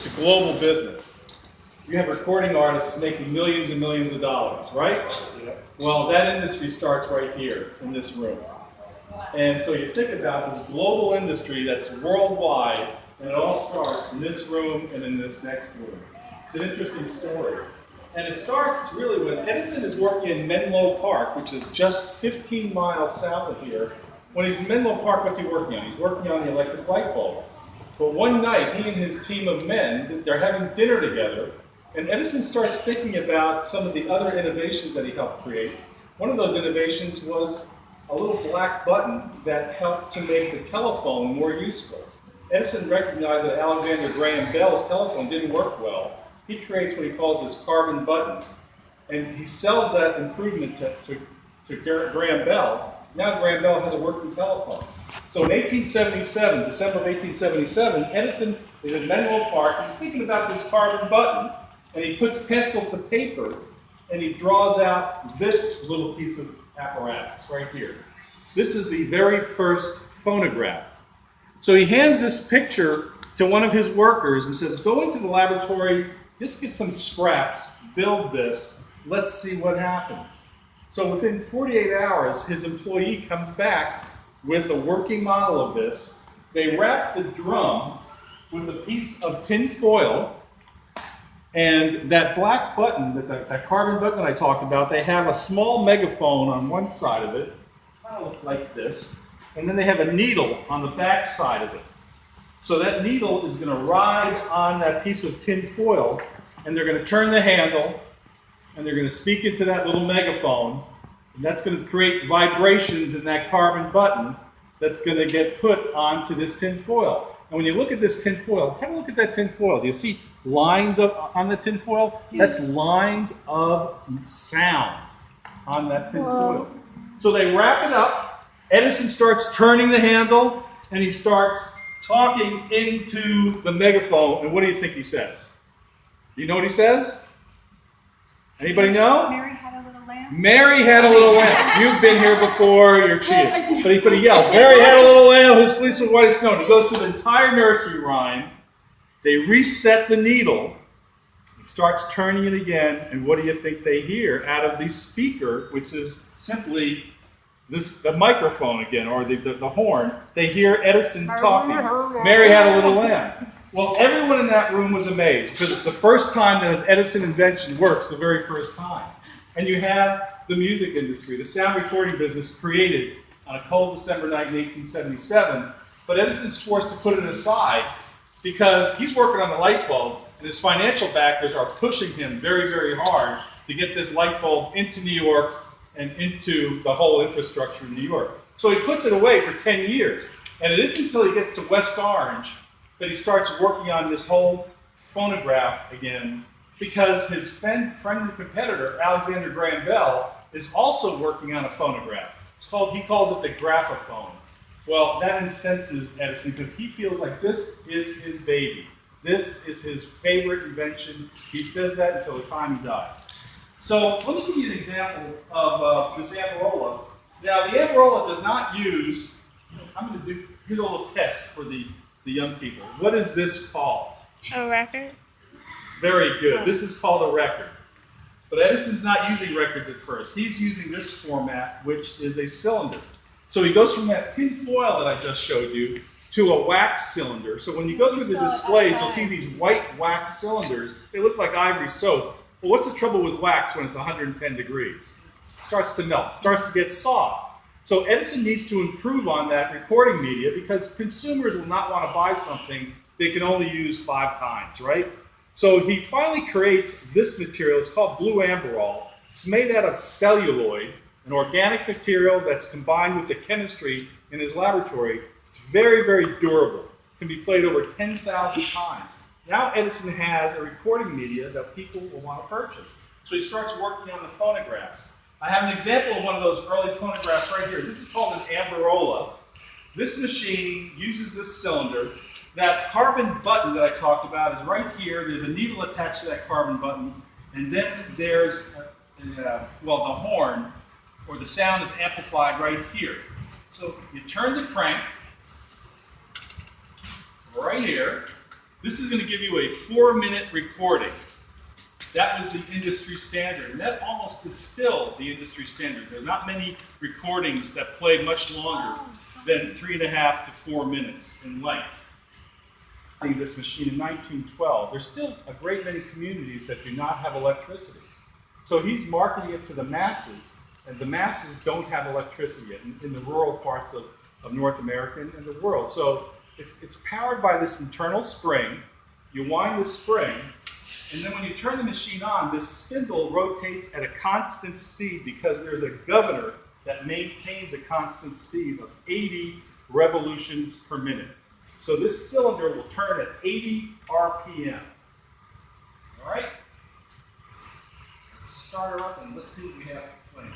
It's a global business. You have recording artists making millions and millions of dollars, right? Yeah. Well, that industry starts right here in this room. And so you think about this global industry that's worldwide, and it all starts in this room and in this next room. It's an interesting story. And it starts really when Edison is working in Menlo Park, which is just 15 miles south of here. When he's in Menlo Park, what's he working on? He's working on the electric light bulb. But one night, he and his team of men, they're having dinner together, and Edison starts thinking about some of the other innovations that he helped create. One of those innovations was a little black button that helped to make the telephone more useful. Edison recognized that Alexander Graham Bell's telephone didn't work well. He creates what he calls this carbon button, and he sells that improvement to Graham Bell. Now Graham Bell has a working telephone. So in 1877, December of 1877, Edison is in Menlo Park. He's thinking about this carbon button, and he puts pencil to paper, and he draws out this little piece of apparatus right here. This is the very first phonograph. So he hands this picture to one of his workers and says, go into the laboratory, just get some scraps, build this, let's see what happens. So within 48 hours, his employee comes back with a working model of this. They wrap the drum with a piece of tin foil, and that black button, that carbon button that I talked about, they have a small megaphone on one side of it, kind of look like this, and then they have a needle on the back side of it. So that needle is going to ride on that piece of tin foil, and they're going to turn the handle, and they're going to speak into that little megaphone, and that's going to create vibrations in that carbon button that's going to get put onto this tin foil. And when you look at this tin foil, have a look at that tin foil. Do you see lines on the tin foil? That's lines of sound on that tin foil. So they wrap it up. Edison starts turning the handle, and he starts talking into the megaphone. And what do you think he says? Do you know what he says? Anybody know? Mary had a little lamb. Mary had a little lamb. You've been here before, you're cheating. But he yells, Mary had a little lamb whose fleece was white as snow. And he goes through the entire nursery rhyme. They reset the needle. He starts turning it again. And what do you think they hear out of the speaker, which is simply the microphone again, or the horn? They hear Edison talking. Mary had a little lamb. Well, everyone in that room was amazed because it's the first time that an Edison invention works, the very first time. And you have the music industry, the sound recording business created on a cold December night in 1877, but Edison's forced to put it aside because he's working on the light bulb, and his financial backers are pushing him very, very hard to get this light bulb into New York and into the whole infrastructure in New York. So he puts it away for 10 years, and it isn't until he gets to West Orange that he starts working on this whole phonograph again, because his friend and competitor, Alexander Graham Bell, is also working on a phonograph. He calls it the graphophone. Well, that incenses Edison because he feels like this is his baby. This is his favorite invention. He says that until the time he dies. So let me give you an example of this Amarola. Now, the Amarola does not use, here's a little test for the young people. What is this called? A record? Very good. This is called a record. But Edison's not using records at first. He's using this format, which is a cylinder. So he goes from that tin foil that I just showed you to a wax cylinder. So when you go through the displays, you'll see these white wax cylinders. They look like ivory soap. Well, what's the trouble with wax when it's 110 degrees? It starts to melt, starts to get soft. So Edison needs to improve on that recording media because consumers will not want to buy something they can only use 5 times, right? So he finally creates this material. It's called blue amberol. It's made out of celluloid, an organic material that's combined with the chemistry in his laboratory. It's very, very durable. It can be played over 10,000 times. Now Edison has a recording media that people will want to purchase. So he starts working on the phonographs. I have an example of one of those early phonographs right here. This is called an Amarola. This machine uses this cylinder. That carbon button that I talked about is right here. There's a needle attached to that carbon button. And then there's, the horn, or the sound is amplified right here. So you turn the crank right here, This is going to give you a 4-minute recording. That was the industry standard, and that almost is still the industry standard. There are not many recordings that play much longer than 3.5 to 4 minutes in length. This machine in 1912, there's still a great many communities that do not have electricity. So he's marketing it to the masses, and the masses don't have electricity yet in the rural parts of North America and the world. So it's powered by this internal spring. You wind the spring, and then when you turn the machine on, this spindle rotates at a constant speed because there's a governor that maintains a constant speed of 80 revolutions per minute. So this cylinder will turn at 80 RPM. All right? Let's start her up and let's see what we have for playing.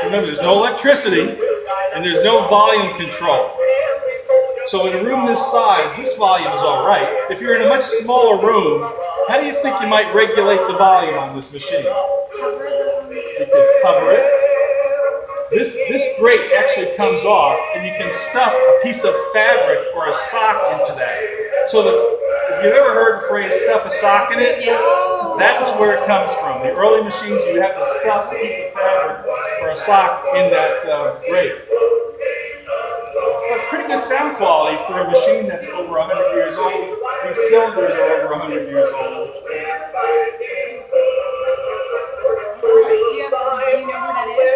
Remember, there's no electricity and there's no volume control. So in a room this size, this volume is all right. If you're in a much smaller room, how do you think you might regulate the volume on this machine? You could cover it. This grate actually comes off, and you can stuff a piece of fabric or a sock into that. So if you've ever heard the phrase "stuff a sock in it," that's where it comes from. The early machines, you have to stuff a piece of fabric or a sock in that grate. But pretty good sound quality for a machine that's over 100 years old. These cylinders are over 100 years old. Do you know who that is?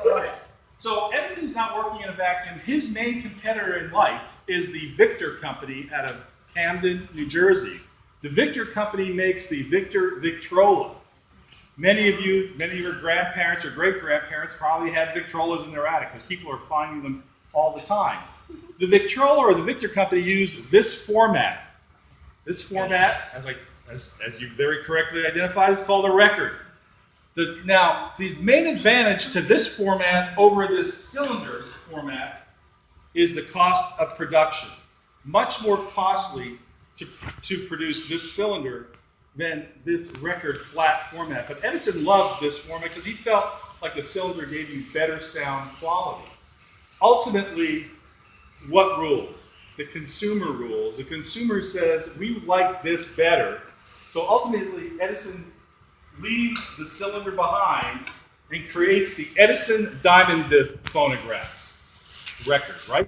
Right. So Edison's not working in a vacuum. His main competitor in life is the Victor Company out of Camden, New Jersey. The Victor Company makes the Victor Victrola. Many of your grandparents or great-grandparents probably had Victrolas in their attic because people are finding them all the time. The Victrola or the Victor Company use this format. This format, as you very correctly identified, is called a record. Now, the main advantage to this format over this cylinder format is the cost of production. Much more costly to produce this cylinder than this record flat format. But Edison loved this format because he felt like the cylinder gave you better sound quality. Ultimately, what rules? The consumer rules. The consumer says, we like this better. So ultimately, Edison leaves the cylinder behind and creates the Edison Diamond Disc phonograph record, right?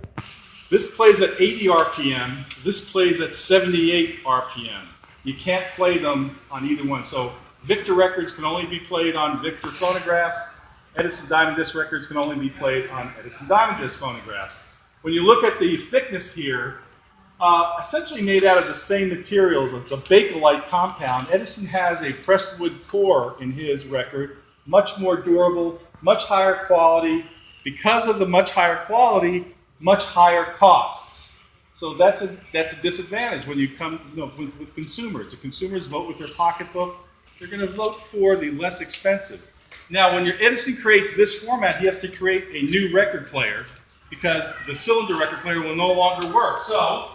This plays at 80 RPM. This plays at 78 RPM. You can't play them on either one. So Victor records can only be played on Victor phonographs. Edison Diamond Disc records can only be played on Edison Diamond Disc phonographs. When you look at the thickness here, essentially made out of the same materials, it's a Bakelite compound. Edison has a pressed wood core in his record, much more durable, much higher quality. Because of the much higher quality, much higher costs. So that's a disadvantage when you come with consumers. The consumers vote with their pocketbook. They're going to vote for the less expensive. Now, when Edison creates this format, he has to create a new record player because the cylinder record player will no longer work. So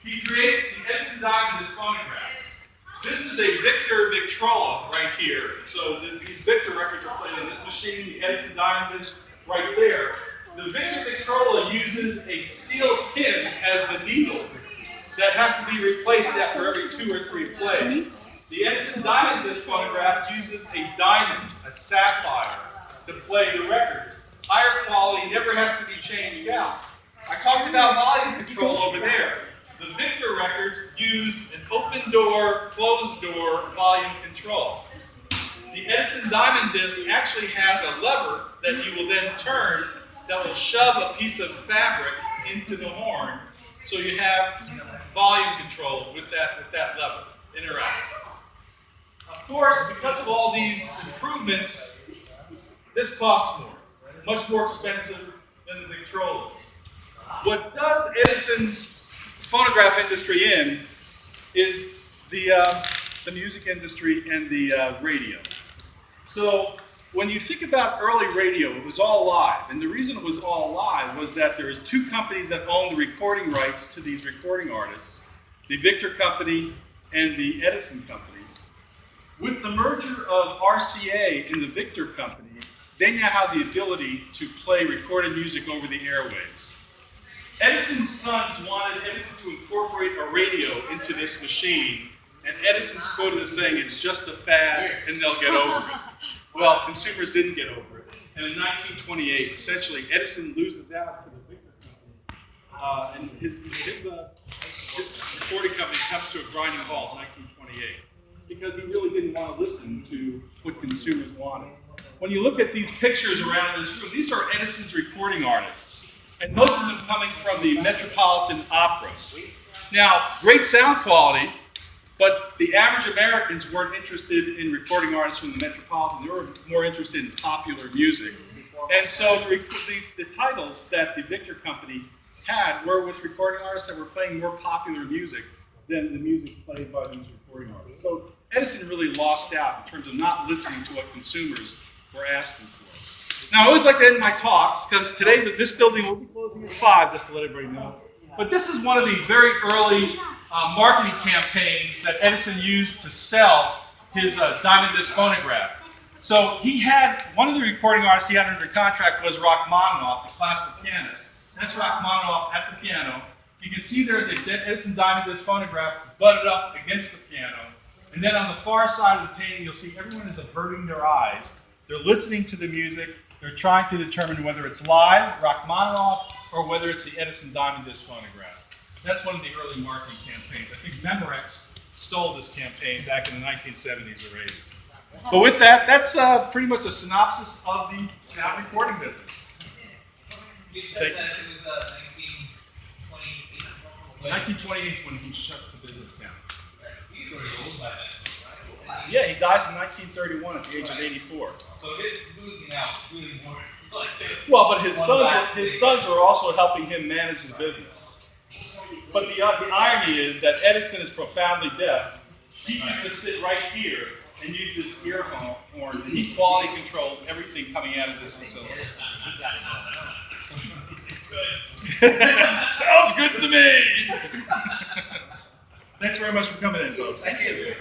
he creates the Edison Diamond Disc phonograph. This is a Victor Victrola right here. So these Victor records are played on this machine. The Edison Diamond Disc right there. The Victor Victrola uses a steel pin as the needle that has to be replaced after every 2 or 3 plays. The Edison Diamond Disc phonograph uses a diamond, a sapphire, to play the records. Higher quality never has to be changed out. I talked about volume control over there. The Victor records use an open door, closed door volume control. The Edison Diamond Disc actually has a lever that you will then turn that will shove a piece of fabric into the horn, so you have volume control with that lever, interactive. Of course, because of all these improvements, this costs more, much more expensive than the Victrolas. What does Edison's phonograph industry in is the music industry and the radio. So when you think about early radio, it was all live. And the reason it was all live was that there was 2 companies that owned the recording rights to these recording artists. the Victor Company, and the Edison Company. With the merger of RCA and the Victor Company, they now have the ability to play recorded music over the airwaves. Edison's sons wanted Edison to incorporate a radio into this machine, and Edison's quoted as saying, "It's just a fad and they'll get over it." Well, consumers didn't get over it. And in 1928, essentially, Edison loses out to the Victor Company, and his recording company comes to a grinding halt in 1928 because he really didn't want to listen to what consumers wanted. When you look at these pictures around this room, these are Edison's recording artists, and most of them coming from the Metropolitan Opera. Now, great sound quality, but the average Americans weren't interested in recording artists from the Metropolitan. They were more interested in popular music. And so the titles that the Victor Company had were with recording artists that were playing more popular music than the music played by these recording artists. So Edison really lost out in terms of not listening to what consumers were asking for. Now, I always like to end my talks, because today this building will be closing at 5, just to let everybody know. But this is one of the very early marketing campaigns that Edison used to sell his diamond disc phonograph. So he had, one of the recording artists he had under contract was Rachmaninoff, the classical pianist. That's Rachmaninoff at the piano. You can see there's an Edison diamond disc phonograph butted up against the piano. And then on the far side of the painting, you'll see everyone is averting their eyes. They're listening to the music. They're trying to determine whether it's live, Rachmaninoff, or whether it's the Edison diamond disc phonograph. That's one of the early marketing campaigns. I think Memorex stole this campaign back in the 1970s or 80s. But with that, that's pretty much a synopsis of the sound recording business. You said that it was 1928. 1928 when he shut the business down. He's already old by then, right? Yeah, he dies in 1931 at the age of 84. So his losing out really more like this. Well, but his sons were also helping him manage the business. But the irony is that Edison is profoundly deaf. He used to sit right here and use this ear horn, and he quality controlled everything coming out of this facility. Sounds good to me. Thanks very much for coming in, folks. Thank you.